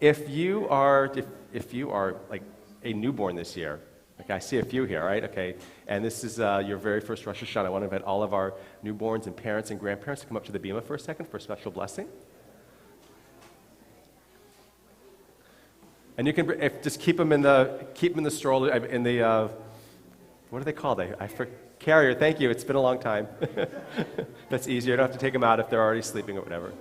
if you are like a newborn this year, okay, I see a few here, right? Okay, and this is your very first Rosh Hashanah. I want to invite all of our newborns and parents and grandparents to come up to the bima for a second for a special blessing. And you can just keep them in the stroller in the what are they called? Carrier. Thank you. It's been a long time. That's easier. You don't have to take them out if they're already sleeping or whatever.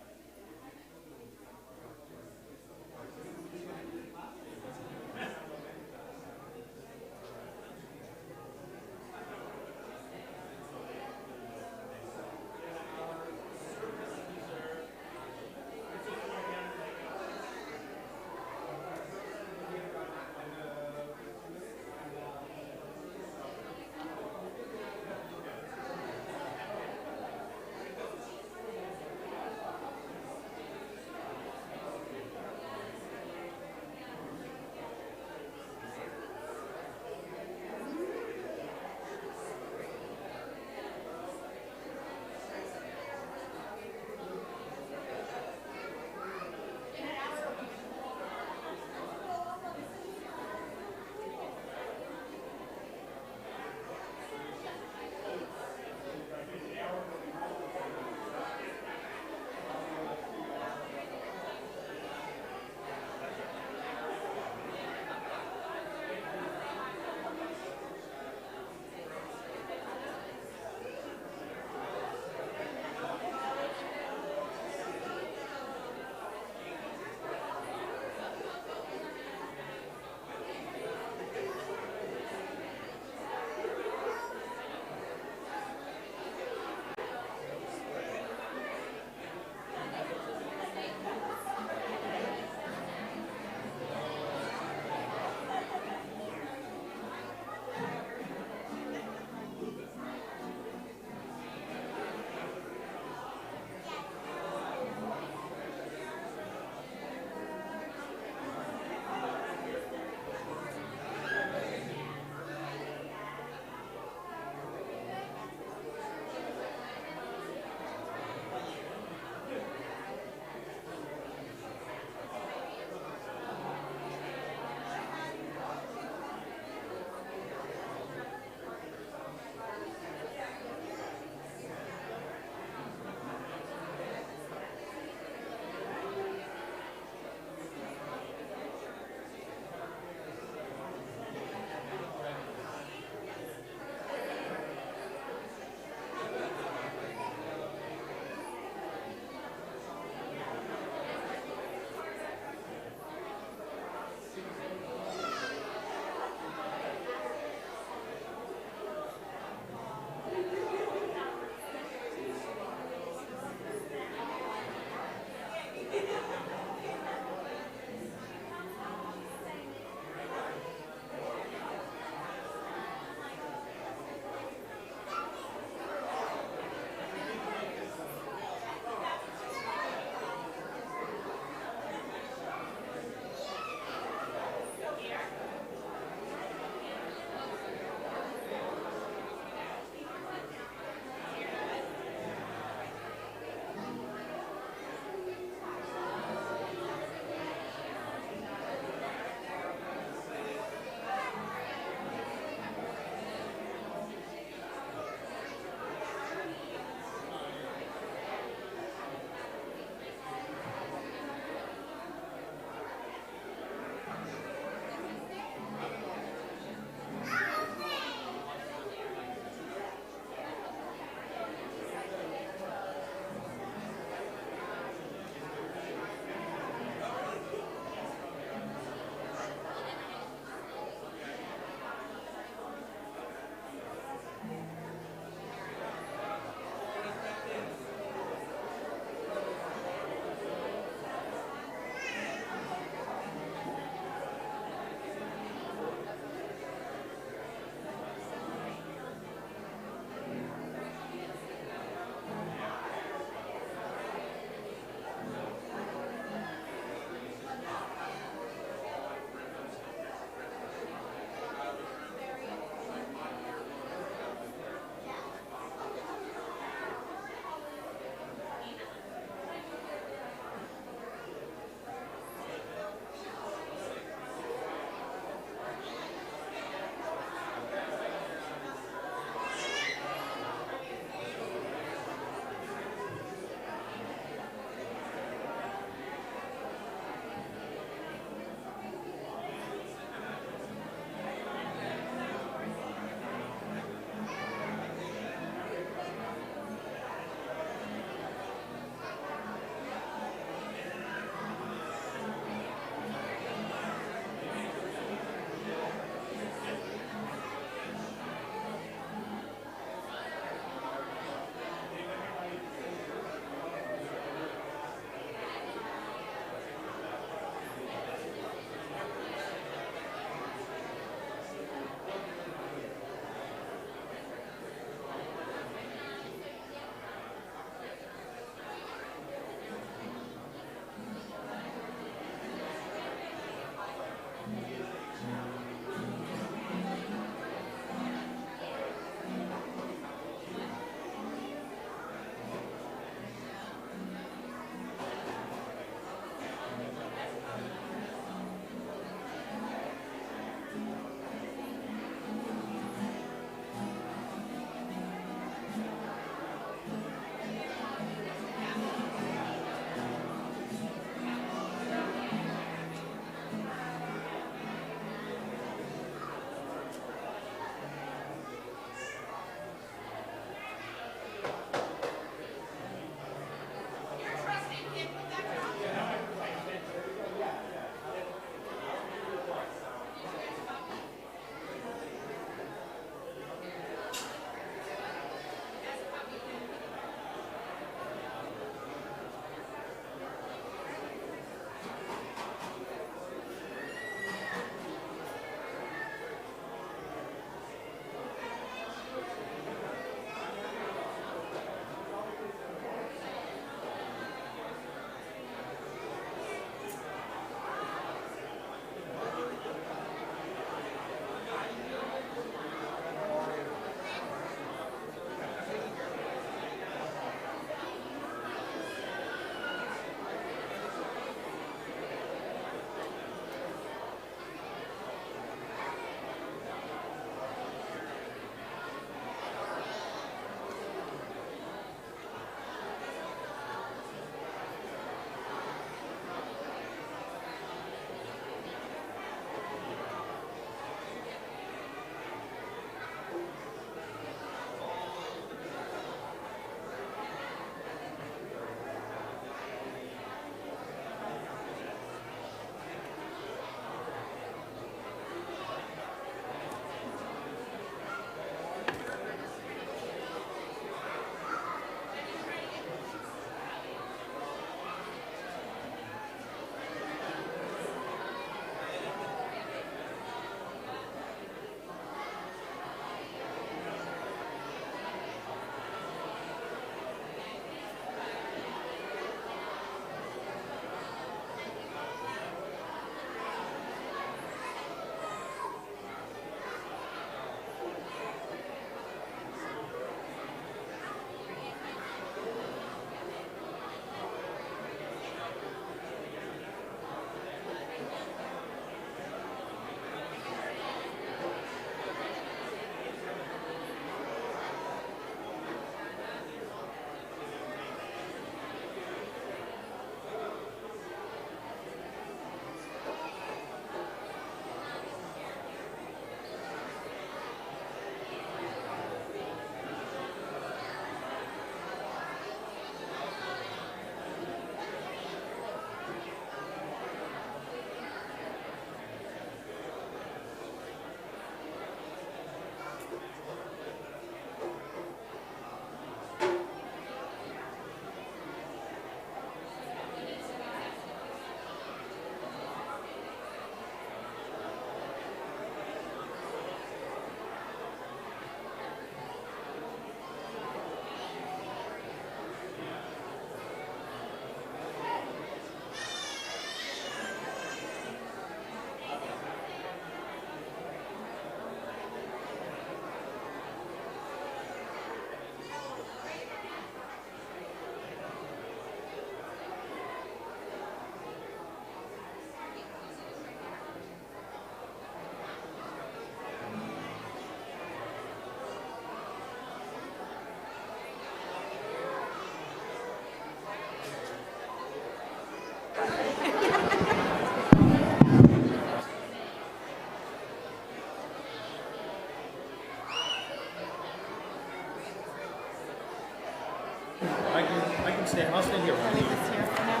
I'll stand here. I'll leave this here for now.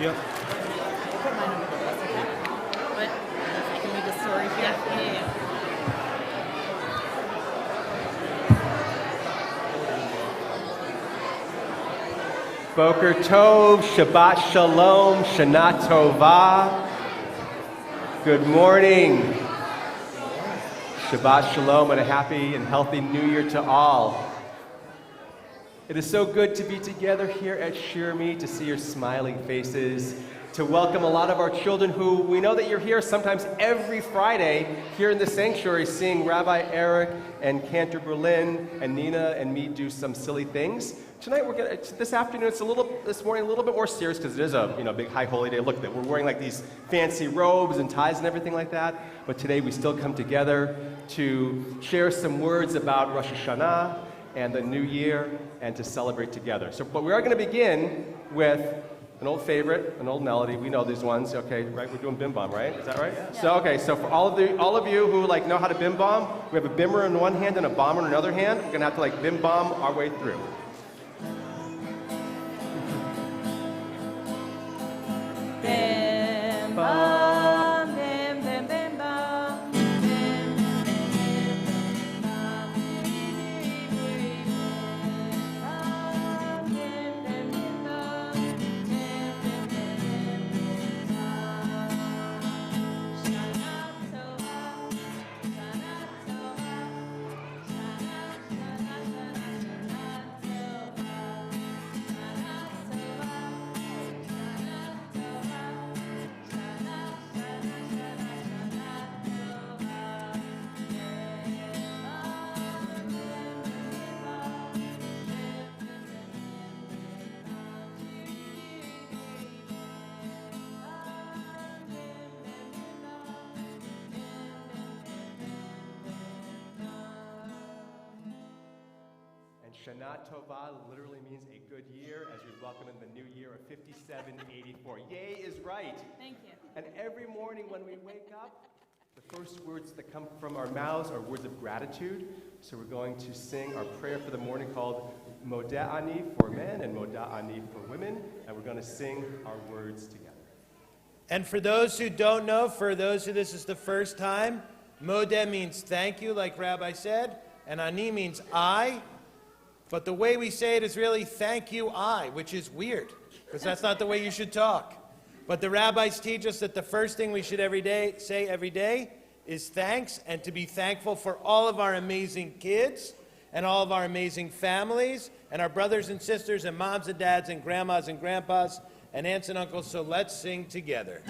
Yep. Put mine over the bus, okay? What? I can read the story here. Yeah. Boker Tov, Shabbat Shalom, Shana Tova. Good morning. Shabbat Shalom and a happy and healthy New Year to all. It is so good to be together here at Shir Me, to see your smiling faces, to welcome a lot of our children who we know that you're here sometimes every Friday here in the sanctuary seeing Rabbi Eric and Cantor Berlin and Nina and me do some silly things. Tonight this afternoon, this morning, a little bit more serious because it is a big high holy day. Look, we're wearing like these fancy robes and ties and everything like that. But today we still come together to share some words about Rosh Hashanah and the new year and to celebrate together. But we are going to begin with an old favorite, an old melody. We know these ones, okay, right? We're doing Bim Bom, right? Is that right? Yeah. So for all of you who know how to Bim Bom, we have a bimmer in one hand and a bomber in another hand. We're going to have to Bim Bom our way through. Bim bam, bim bim bim bam, bim bim bim bam, bim bim bim bam, bim bim bim bam. Shana Tova, Shana Tova, Shana Shana Shana Shana Tova literally means a good year as we welcome in the new year of 5784. Yay is right. Thank you. And every morning when we wake up, the first words that come from our mouths are words of gratitude. So we're going to sing our prayer for the morning called Modeh Ani for men and Modeh Ani for women. And we're going to sing our words together. And for those who don't know, for those who this is the first time, Modeh means thank you, like Rabbi said, and Ani means I. But the way we say it is really thank you, I, which is weird, because that's not the way you should talk. But the rabbis teach us that the first thing we should say every day is thanks, and to be thankful for all of our amazing kids and all of our amazing families and our brothers and sisters and moms and dads and grandmas and grandpas and aunts and uncles. So let's sing together.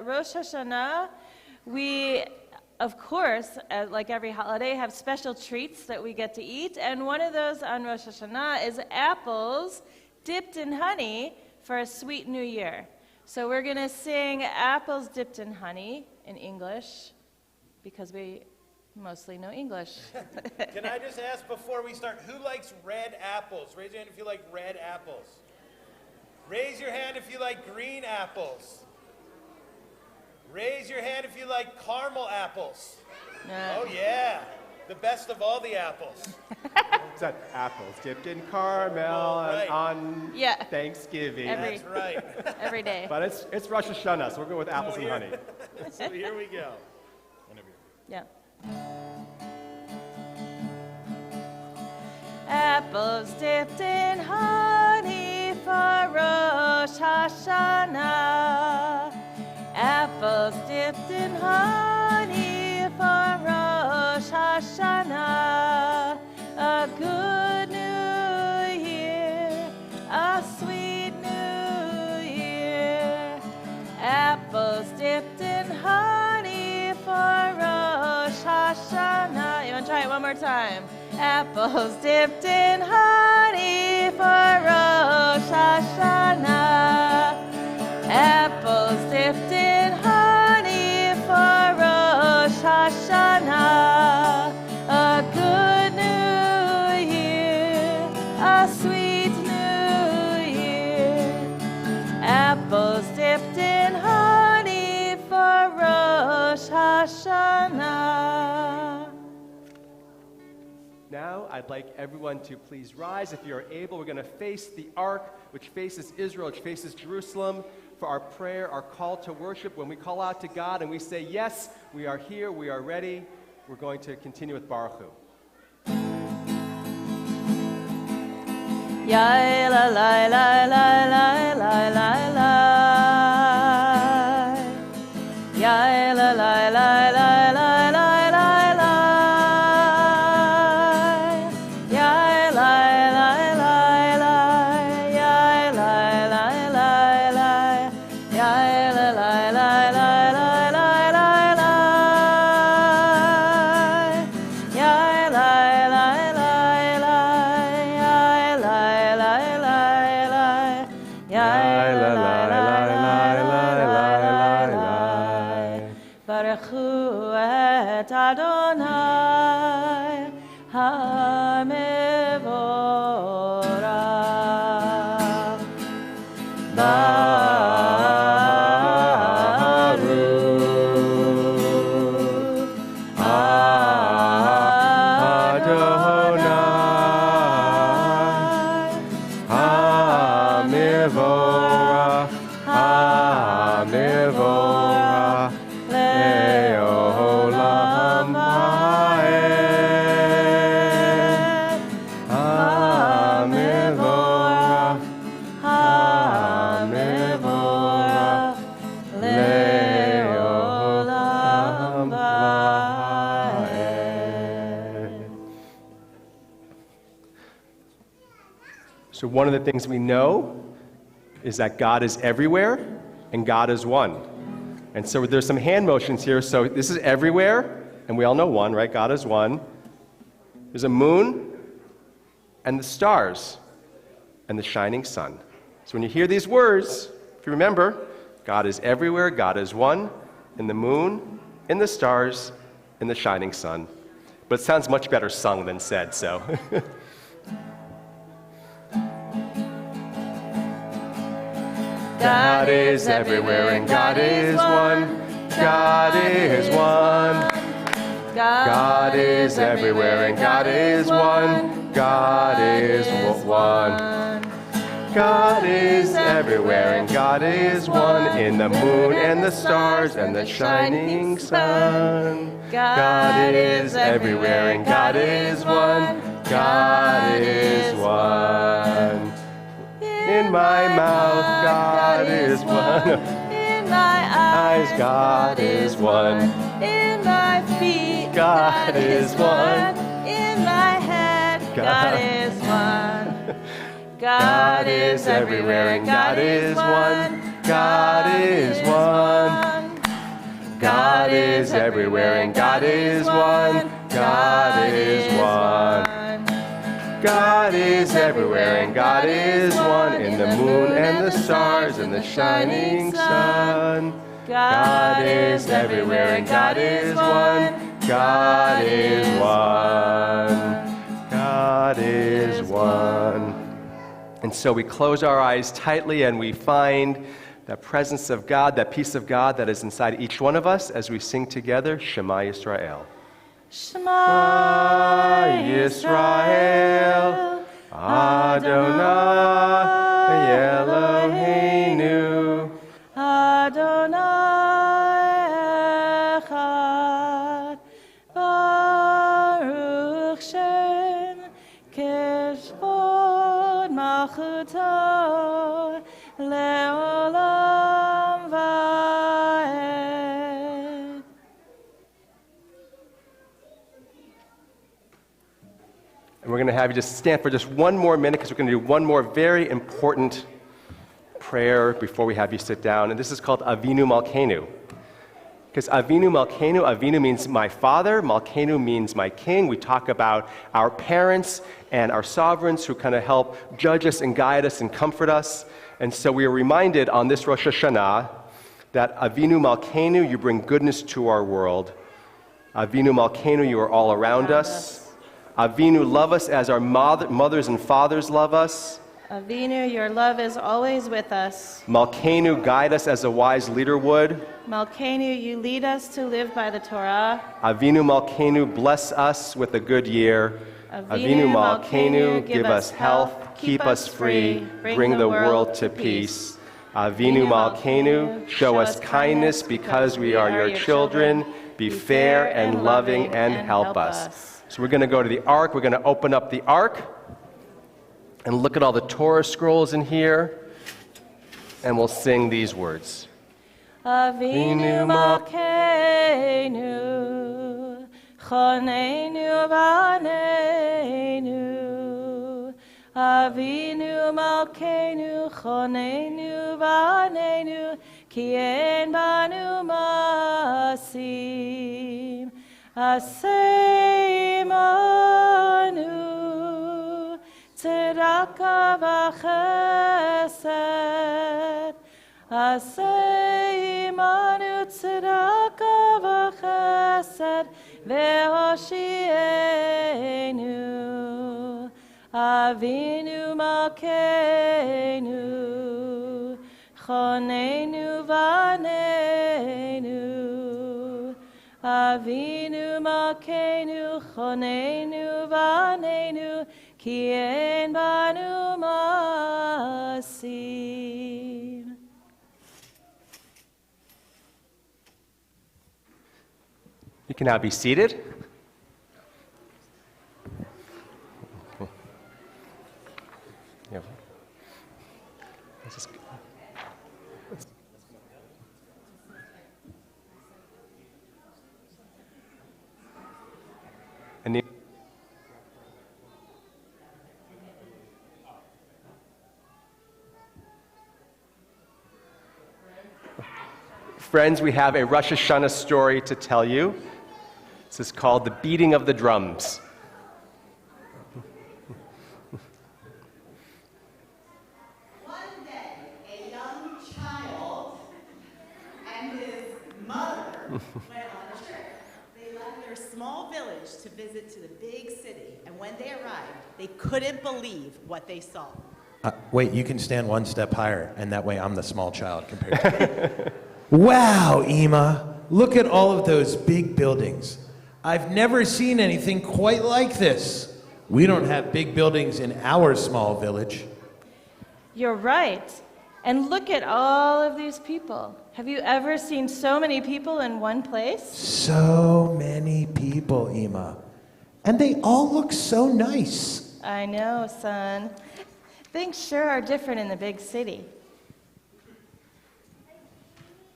Rosh Hashanah, we, of course, like every holiday, have special treats that we get to eat. And one of those on Rosh Hashanah is apples dipped in honey for a sweet new year. So we're going to sing Apples Dipped in Honey in English because we mostly know English. Can I just ask before we start, who likes red apples? Raise your hand if you like red apples. Raise your hand if you like green apples. Raise your hand if you like caramel apples. Oh, yeah. The best of all the apples. It's that apples dipped in caramel on Thanksgiving. That's right. Every day. But it's Rosh Hashanah, so we're going with apples and honey. So here we go. Yeah. Apples dipped in honey for Rosh Hashanah. Apples dipped in honey for Rosh Hashanah. Apples dipped in honey for Rosh Hashanah. Apples dipped in honey for Rosh Hashanah. A good new year, a sweet new year. Apples dipped in honey for Rosh Hashanah. Now, I'd like everyone to please rise. If you're able, we're going to face the ark, which faces Israel, which faces Jerusalem, for our prayer, our call to worship. When we call out to God and we say, yes, we are here, we are ready, we're going to continue with Baruch Hu. Ya la la la la la la la la. Ya la la la la la la la la. Ya la la la la. Ya la la la la. Ya la la la la la la la la. Ya la la la la. Ya la la la la. Ya la la la la. Baruch Hu et Adonai HaMevorach. Baruch Adonai HaMevorach, HaMevorach, Le'olam Ha'ed. HaMevorach, HaMevorach, Le'olam Ha'ed. So one of the things we know is that God is everywhere and God is one. And so there's some hand motions here. So this is everywhere, and we all know one, right? God is one. There's a moon and the stars and the shining sun. So when you hear these words, if you remember, God is everywhere, God is one, in the moon, in the stars, in the shining sun. But it sounds much better sung than said, so. God is everywhere and God is one. God is one. God is everywhere and God is one. God is one. God is everywhere and God is one. In the moon and the stars and the shining sun. God is everywhere and God is one. God is one. In my mouth, God is one. In my eyes, God is one. In my feet, God is one. In my head, God is one. God is everywhere and God is one. God is one. God is everywhere and God is one. God is one. God is everywhere and God is one. In the moon and the stars and the shining sun. God is everywhere and God is one. God is one. God is one. And so we close our eyes tightly and we find that presence of God, that peace of God that is inside each one of us as we sing together, Shema Yisrael. Shema Yisrael, Adonai Eloheinu, Adonai Echad, Baruch Shem Keshvod Malchuto Leolam Vaed. And we're going to have you just stand for just one more minute because we're going to do one more very important prayer before we have you sit down. And this is called Avinu Malkeinu. Because Avinu Malkeinu, Avinu means my father, Malkeinu means my king. We talk about our parents and our sovereigns who kind of help judge us and guide us and comfort us. And so we are reminded on this Rosh Hashanah that Avinu Malkeinu, you bring goodness to our world. Avinu Malkeinu, you are all around us. Avinu, love us as our mothers and fathers love us. Avinu, your love is always with us. Malkeinu, guide us as a wise leader would. Malkeinu, you lead us to live by the Torah. Avinu Malkeinu, bless us with a good year. Avinu Malkeinu, give us health, keep us free, bring the world to peace. Avinu Malkeinu, show us kindness because we are your children. Be fair and loving and help us. So we're going to go to the Ark. We're going to open up the Ark and look at all the Torah scrolls in here, and we'll sing these words. Avinu Malkeinu, Choneinu Vaneinu. Avinu Malkeinu, Choneinu Vaneinu, Ki ein banu masim. Aseh imanu, tzedakah v'chesed. Aseh imanu, tzedakah v'chesed, ve'hoshienu. Avinu Malkeinu, Choneinu Vaneinu. Avinu Malkeinu, Choneinu Vaneinu, Ki ein banu masim. You can now be seated. Yeah. Let's just- And the- Friends, we have a Rosh Hashanah story to tell you. This is called The Beating of the Drums. One day, a young child and his mother went on a trip. They left their small village to visit to the big city, and when they arrived, they couldn't believe what they saw. Wait, you can stand one step higher, and that way I'm the small child compared to you. Wow, Ema, look at all of those big buildings. I've never seen anything quite like this. We don't have big buildings in our small village. You're right. And look at all of these people. Have you ever seen so many people in one place? So many people, Ema. And they all look so nice. I know, son. Things sure are different in the big city.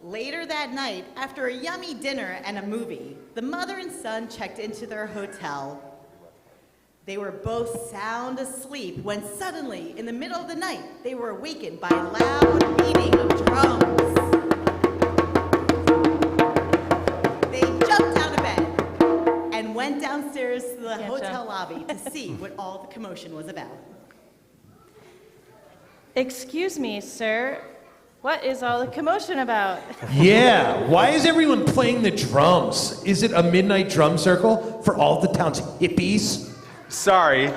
Later that night, after a yummy dinner and a movie, the mother and son checked into their hotel. They were both sound asleep when suddenly, in the middle of the night, they were awakened by a loud beating of drums. They jumped out of bed and went downstairs to the hotel lobby to see what all the commotion was about. Excuse me, sir. What is all the commotion about? Yeah, why is everyone playing the drums? Is it a midnight drum circle for all the town's hippies? Sorry,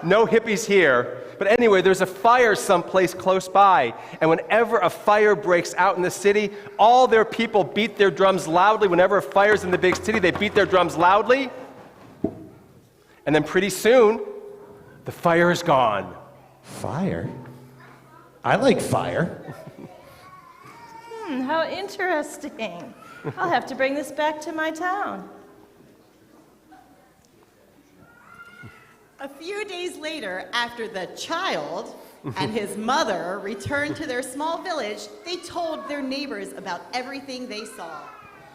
no hippies here. But anyway, there's a fire someplace close by. And whenever a fire breaks out in the city, all their people beat their drums loudly. Whenever a fire's in the big city, they beat their drums loudly. And then pretty soon, the fire is gone. Fire? I like fire. How interesting. I'll have to bring this back to my town. A few days later, after the child and his mother returned to their small village, they told their neighbors about everything they saw.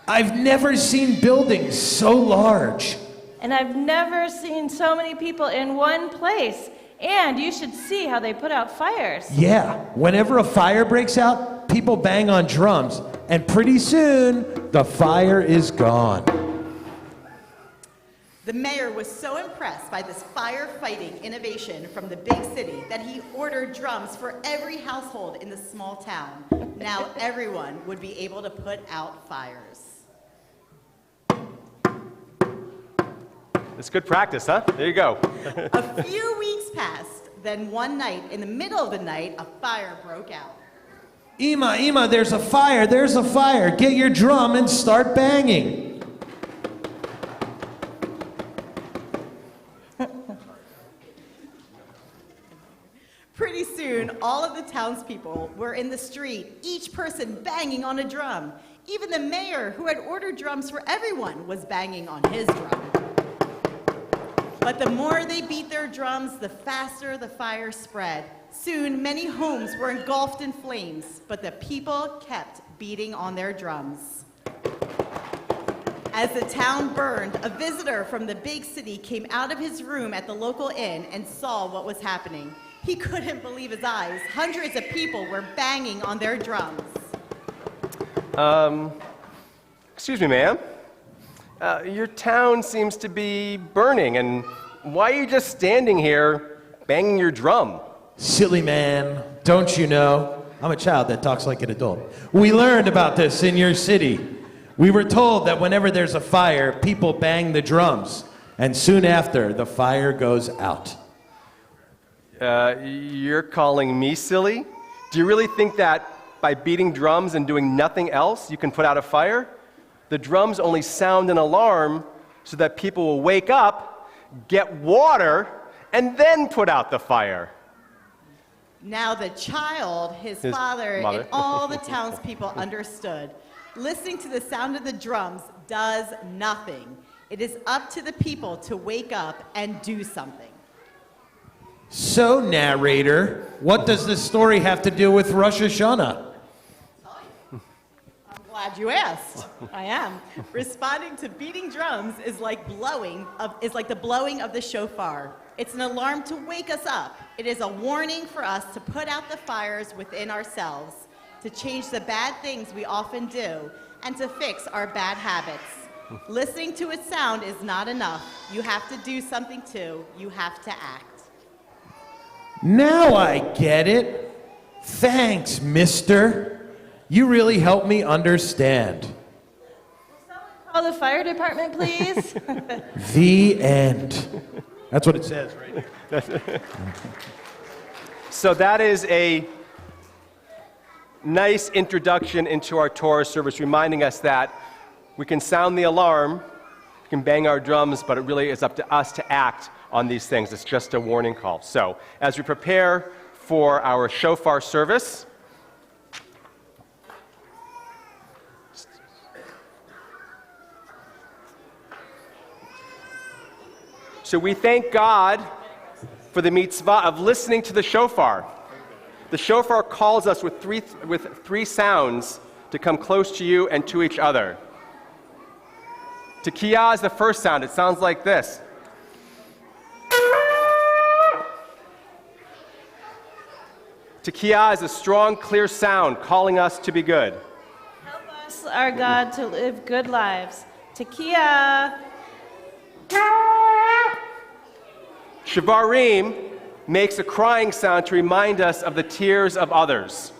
I've never seen buildings so large. And I've never seen so many people in one place. And you should see how they put out fires. Yeah, whenever a fire breaks out, people bang on drums, and pretty soon, The fire is gone. The mayor was so impressed by this firefighting innovation from the big city that he ordered drums for every household in the small town. Now everyone would be able to put out fires. It's good practice, huh? There you go. A few weeks passed, then one night, in the middle of the night, a fire broke out. Ima, there's a fire, there's a fire. Get your drum and start banging. Pretty soon, all of the townspeople were in the street, each person banging on a drum. Even the mayor, who had ordered drums for everyone, was banging on his drum. But the more they beat their drums, the faster the fire spread. Soon, many homes were engulfed in flames, but the people kept beating on their drums. As the town burned, a visitor from the big city came out of his room at the local inn and saw what was happening. He couldn't believe his eyes. Hundreds of people were banging on their drums. Excuse me, ma'am. Your town seems to be burning, and why are you just standing here banging your drum? Silly man, don't you know? I'm a child that talks like an adult. We learned about this in your city. We were told that whenever there's a fire, people bang the drums, and soon after, the fire goes out. You're calling me silly? Do you really think that by beating drums and doing nothing else, you can put out a fire? The drums only sound an alarm so that people will wake up, get water, and then put out the fire. Now the child, his father, mother. and all the townspeople understood. Listening to the sound of the drums does nothing. It is up to the people to wake up and do something. So, narrator, what does this story have to do with Rosh Hashanah? I'm glad you asked. I am. Responding to beating drums is like the blowing of the shofar. It's an alarm to wake us up. It is a warning for us to put out the fires within ourselves, to change the bad things we often do, and to fix our bad habits. Listening to its sound is not enough. You have to do something too. You have to act. Now I get it. Thanks, mister. You really helped me understand. Call the fire department, please. The end. That's what it says, right? So that is a nice introduction into our Torah service, reminding us that we can sound the alarm, we can bang our drums, but it really is up to us to act on these things. It's just a warning call. So as we prepare for our shofar service, so we thank God for the mitzvah of listening to the shofar. The shofar calls us with three sounds to come close to you and to each other. Tekiyah is the first sound. It sounds like this. Tekiyah is a strong, clear sound calling us to be good. Help us, our God, to live good lives. Tekiyah. Shavarim makes a crying sound to remind us of the tears of others.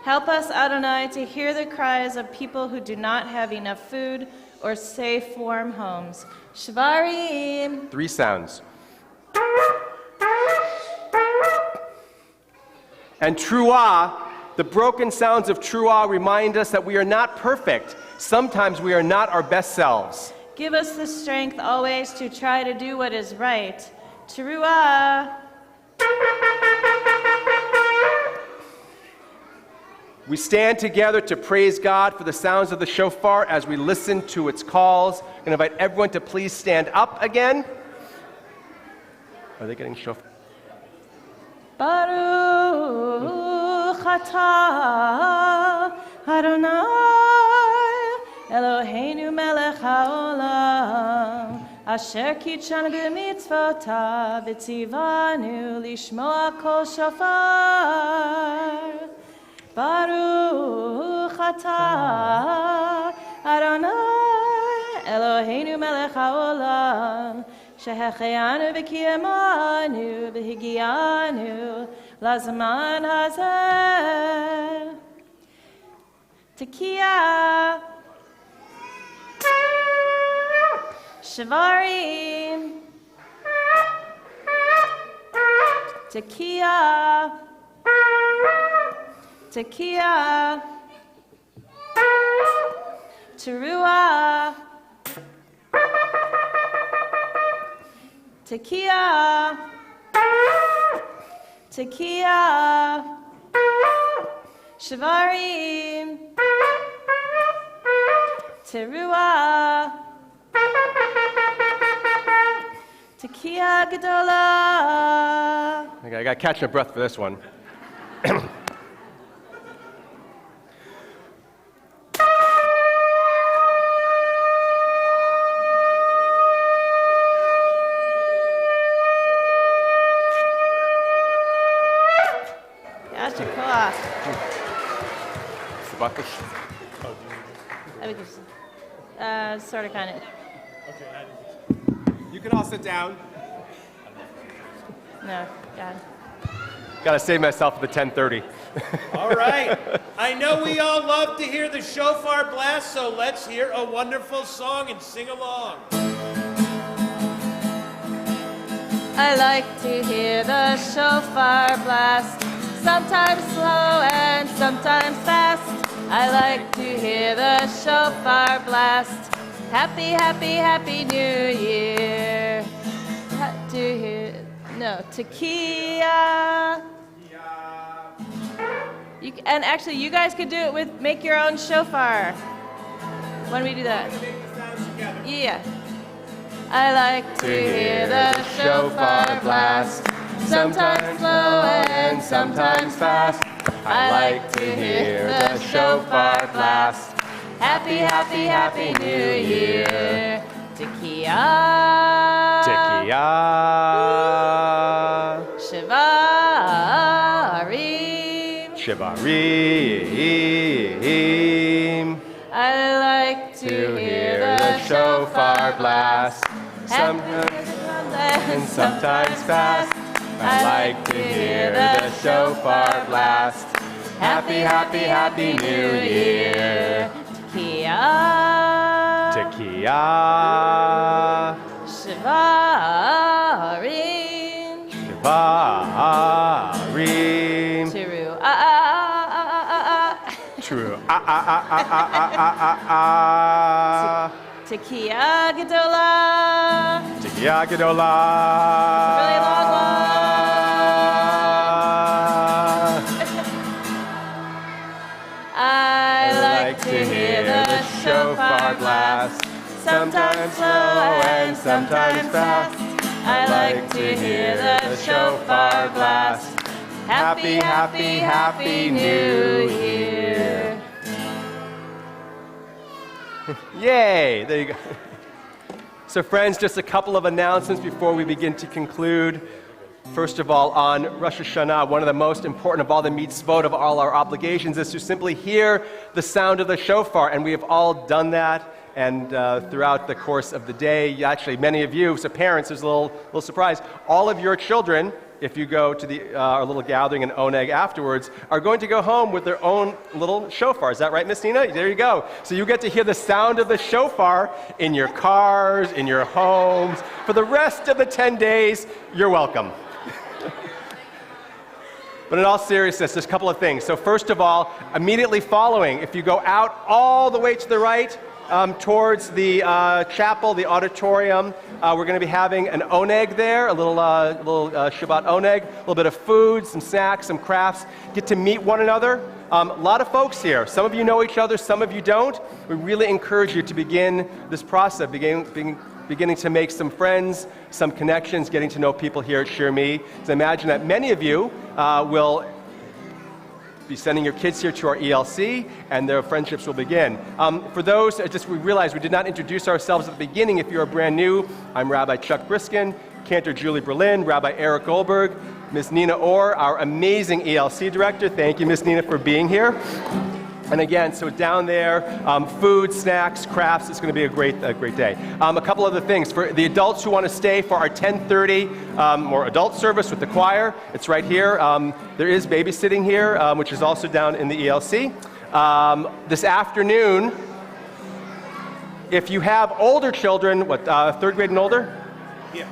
Help us, Adonai, to hear the cries of people who do not have enough food or safe, warm homes. Shvarim. Three sounds. And Truah, the broken sounds of Truah remind us that we are not perfect. Sometimes we are not our best selves. Give us the strength always to try to do what is right. Teruah. We stand together to praise God for the sounds of the shofar as we listen to its calls. I'm going to invite everyone to please stand up again. Are they getting shofar? Baruch atah Adonai Eloheinu melech haolam asher kitshanu b'mitzvotav v'tzivanu lishmoa kol shofar. Baruch atah Adonai Eloheinu melech haolam shehecheyanu v'kiyamanu v'higianu lazman hazeh. Tekiah, Shavarim, Tekiah, Tekiah, Teruah, Tekiah, Tekiah, Shavarim, Teruah, Tekiah Gedola. Okay, I got to catch my breath for this one. Yasher koach. Sort of, kind of. You can all sit down. No, God. Got to save myself for the 10:30. All right. I know we all love to hear the shofar blast, so let's hear a wonderful song and sing along. I like to hear the shofar blast, sometimes slow and sometimes fast. I like to hear the shofar blast. Happy, happy, happy New Year. Tekiah. And actually, you guys could do it with make your own shofar. When we do that. Yeah. I like to hear the shofar blast, sometimes slow and sometimes fast. I like to hear the shofar blast. Happy, happy, happy New Year. Tekiah. Tekiah. Shavarim. Shivarim. I like to hear the shofar blast. Sometimes and sometimes fast. I like to hear the shofar blast. Happy, happy, happy New Year. Tekiah. Tekiah. Shavarim. Shivarim. True. Tekiah Gedola. Tekiah Gedola. Really long one. I like to hear the shofar blast, sometimes slow and sometimes fast. I like to hear the shofar blast. Happy, happy, happy New Year. Yay! There you go. So friends, just a couple of announcements before we begin to conclude. First of all, on Rosh Hashanah, one of the most important of all the mitzvot of all our obligations is to simply hear the sound of the shofar, and we have all done that. And throughout the course of the day, actually many of you, so parents, there's a little surprise, all of your children, if you go to our little gathering in Oneg afterwards, are going to go home with their own little shofar. Is that right, Miss Nina? There you go. So you get to hear the sound of the shofar in your cars, in your homes. For the rest of the 10 days, you're welcome. But in all seriousness, there's a couple of things. So first of all, immediately following, if you go out all the way to the right, towards the chapel, the auditorium. We're going to be having an oneg there, a little Shabbat oneg, a little bit of food, some snacks, some crafts. Get to meet one another. A lot of folks here. Some of you know each other, some of you don't. We really encourage you to begin this process, beginning to make some friends, some connections, getting to know people here at Shir Me. So imagine that many of you will be sending your kids here to our ELC, and their friendships will begin. For those, we realized we did not introduce ourselves at the beginning. If you're brand new, I'm Rabbi Chuck Briskin, Cantor Julie Berlin, Rabbi Eric Goldberg, Ms. Nina Orr, our amazing ELC director. Thank you, Ms. Nina, for being here. And again, so down there, food, snacks, crafts, it's going to be a great day. A couple other things. For the adults who want to stay for our 10:30 more adult service with the choir, it's right here. There is babysitting here, which is also down in the ELC. This afternoon, if you have older children, third grade and older?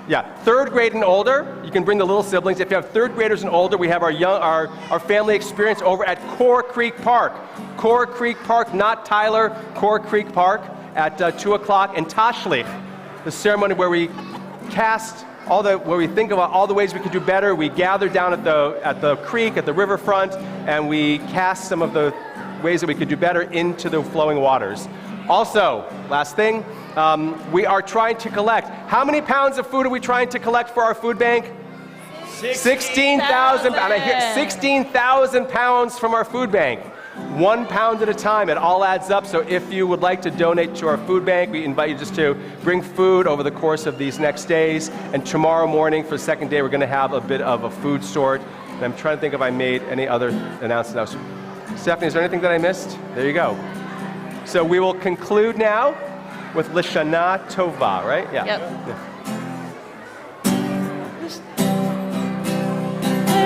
Yeah, third grade and older, you can bring the little siblings. If you have third graders and older, we have our family experience over at Core Creek Park. Core Creek Park, not Tyler, Core Creek Park at 2 o'clock in Tashlich. The ceremony where we where we think about all the ways we could do better. We gather down at the creek, at the riverfront, and we cast some of the ways that we could do better into the flowing waters. Also, last thing, we are trying to collect. How many pounds of food are we trying to collect for our food bank? 16,000. 16,000 pounds from our food bank. 1 pound at a time. It all adds up. So if you would like to donate to our food bank, we invite you just to bring food over the course of these next days. And tomorrow morning for the second day, we're going to have a bit of a food sort. And I'm trying to think if I made any other announcements. Stephanie, is there anything that I missed? There you go. So we will conclude now with Lishana Tova, right? Yeah. Yep.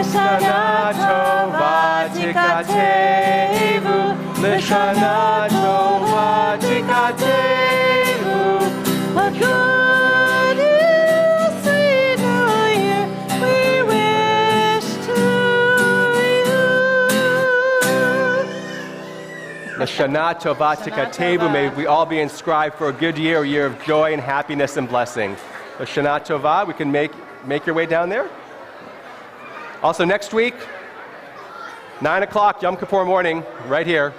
Lishana Tova Tikatevu, Lishana Tova Tikatevu, a good and sweet new year we wish to you. Lashana Tova Tikatevu, may we all be inscribed for a good year, a year of joy and happiness and blessing. Lashana Tova, we can make your way down there. Also next week, 9 o'clock, Yom Kippur morning, right here.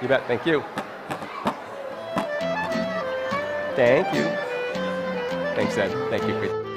You bet, thank you. Thank you. Thanks, Ed. Thank you.